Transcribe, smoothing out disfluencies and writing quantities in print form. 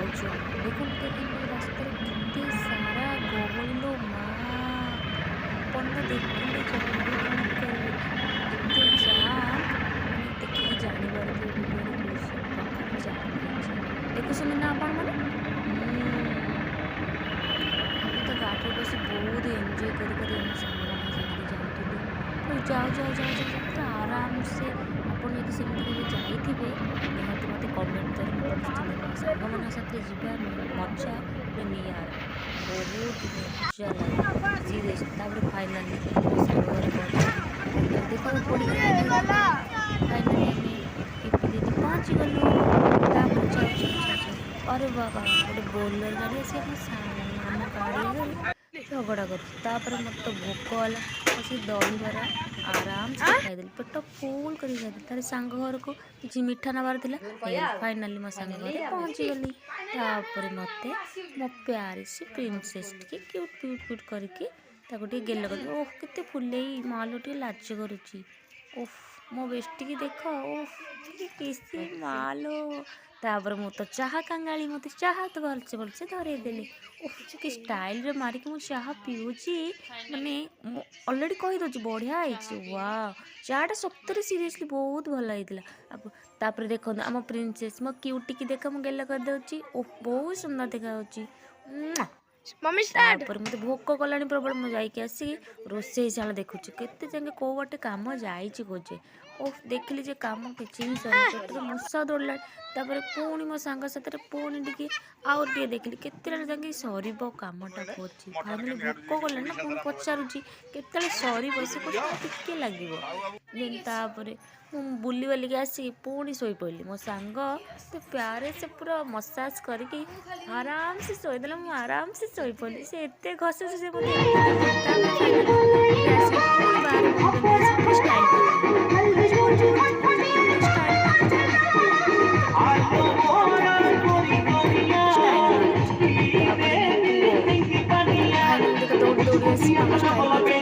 ଯାଉଛୁ ଦେଖନ୍ତୁ ଦେଖନ୍ତୁ ରାସ୍ତାରେ କେତେ ସାରା ଗହଳି ଲୋ ମା ଆପଣ ତ ଦେଖିଲେ ଜାଣିବେ କ'ଣ କରିବେ ଏତେ ଜାମ୍ ମାନେ ଦେଖିକି ଜାଣିପାରୁଥିବେ ଭିଡ଼ିଓରେ କୋଉ ପ୍ରକାର ଜାମ୍ ହେଇଛି ଦେଖୁଛନ୍ତି ନା ଆପଣମାନେ। ଆମେ ତ ଗାଡ଼ିରେ ବସି ବହୁତ ଏନ୍ଜୟ କରି କରି ଆମ ସାଙ୍ଗମାନଙ୍କ ସାଙ୍ଗରେ ଯାଉଥିଲୁ ପୁରା ଯାଉ ଯାଉ ଯାଉ ଯାଉ ଯାଉ ପୁରା ଆରାମସେ। ଆପଣ ଯଦି ସେମିତି କେବେ ଯାଇଥିବେ ନିହାତି ମୋତେ କମେଣ୍ଟ ଦ୍ୱାରା ମୋତେ ନିଶ୍ଚିନ୍ତ କହିବେ ସାଙ୍ଗମାନଙ୍କ ସାଥିରେ ଯିବା ମଜା ପୁରା ନିଆରା ବହୁତ ମଜା ଲାଗେ ସିରିୟସ୍। ତାପରେ ଫାଇନାଲି ମୋ ସାଙ୍ଗ ଘରେ ପହଞ୍ଚିଲି ଫାଇନାଲି ଦେଖ ପଡ଼ିଗଲା ଫାଇନାଲି ଆମେ ପିପିଲିରେ ପହଞ୍ଚିଗଲୁ। ତାପରେ ଯାଉ ଯାଉ ଯାଉ ଯାଉ अरे बाबा गोटे बोलर गाड़ी आसी ଆମ ଗାଡ଼ି ଆଗରେ ଝଗଡ଼ା କରୁଛି। ତାପରେ ମୋତେ ତ ଭୋକ ହେଲା ବସି ଦହିବରା ଆରାମସେ ଖାଇଦେଲି ପେଟ ଫୁଲ କରି ଖାଇଦେଲି। ତାର ସାଙ୍ଗ ଘରକୁ କିଛି ମିଠା ନେବାର ଥିଲା ଫାଇନାଲି ମୋ ସାଙ୍ଗ ଘରେ ପହଞ୍ଚିଗଲି। ତାପରେ ମୋତେ ମୋ ପ୍ୟାରି ସେ ପ୍ରିନ୍ସେସ୍ ଟିକେ କ୍ୟୁଟ୍ କ୍ୟୁଟ୍ କ୍ୟୁଟ୍ କରିକି ତାକୁ ଟିକେ ଗେଲ କରିଦେଲି। ଓହ କେତେ ଫୁଲେଇ ମାଲୋ ଟିକେ ଲାଜ କରୁଛି। ଓଫ୍ ମୋ ବେଷ୍ଟିକି ଦେଖ ଓଫ୍ କି କିସି ମାଲୋ। ତାପରେ ମୁଁ ତ ଚାହା କାଙ୍ଗାଳି ମୋତେ ଚାହା ତ ଭଲସେ ଧରେଇଦେଲି। ଓଃ କି ଷ୍ଟାଇଲ୍ରେ ମାରିକି ମୁଁ ଚାହା ପିଉଛି ମାନେ ମୁଁ ଅଲରେଡ଼ି କହିଦେଉଛି ବଢ଼ିଆ ହେଇଛି ୱାଓ। ଚାହାଟା ସତରେ ସିରିୟସଲି ବହୁତ ଭଲ ହେଇଥିଲା। ତାପରେ ଦେଖନ୍ତୁ ଆମ ପ୍ରିନ୍ସେସ୍ ମୋ କ୍ୟୁଟିକି ଦେଖ ମୁଁ ଗେଲ କରିଦେଉଛି ଓଃ ବହୁତ ସୁନ୍ଦର ଦେଖାଯାଉଛି। ତାପରେ ମୋତେ ଭୋକ କଲାଣି ପ୍ରବଳ ମୁଁ ଯାଇକି ଆସିକି ରୋଷେଇଶାଳ ଦେଖୁଛି କେତେ ଯାକେ କେଉଁ ଗୋଟେ କାମ ଯାଇଛି ଖୋଜେ ଓଃ ଦେଖିଲି ଯେ କାମ କିଛି ହିଁ ସରିନି ପେଟରେ ମୂଷା ଦୌଡ଼ିଲାଣି। ତାପରେ ପୁଣି ମୋ ସାଙ୍ଗ ସାଥିରେ ପୁଣି ଟିକେ ଆଉ ଟିକେ ଦେଖିଲି କେତେବେଳେ ଯାଇକି ସରିବ କାମଟା ଖୋଜି ଫାଇନାଲି ଭୋକ କଲାଣି ନା ପୁଣି ପଚାରୁଛି କେତେବେଳେ ସରିବ ସେ କହୁଛି ଟିକେ ଲାଗିବ। ଦେନ୍ ତାପରେ ମୁଁ ବୁଲି ବାଲିକି ଆସିକି ପୁଣି ଶୋଇପଡ଼ିଲି। ମୋ ସାଙ୍ଗ ସେ ପ୍ୟାରେ ସେ ପୁରା ମସାଜ କରିକି ଆରାମସେ ଶୋଇଦେଲା ମୁଁ ଆରାମସେ ଶୋଇପଡ଼ିଲି। ସେ ଏତେ ଘଷୁଛି ସେ ମୋତେ ଏତେ ଦେଖୁଛି। ତାପରେ ଫାଇନାଲି ଏବେ ଆସିକି ପୁଣି ବାହାରେ ବୁଲି ବାଲିକି ଆସିକି ପୁଣି ଷ୍ଟାଇଲ୍ ମାରିଦେଲି ପୁଣି ଝୁମ୍ ଝୁମ୍ ଝୁମ୍ ଝୁମ୍ ପୁଣି ଷ୍ଟାଇଲ୍ ମାରୁଛି ମୋତେ ଫାଇନାଲି ଦେଖ କେତେ ବୁଲି ବୁଲି ବୁଲି ବୁଲି ଖାଲି ମୋତେ ଷ୍ଟାଇଲ୍ ମାରୁଛି। ତାପରେ ମୋ ପୁଅ ଫାଇନାଲି ଦେଖ ଦୌଡ଼ି ଦୌଡ଼ି ଆସିକି ଆମ ଷ୍ଟାଇଲ୍ ମାରୁଛି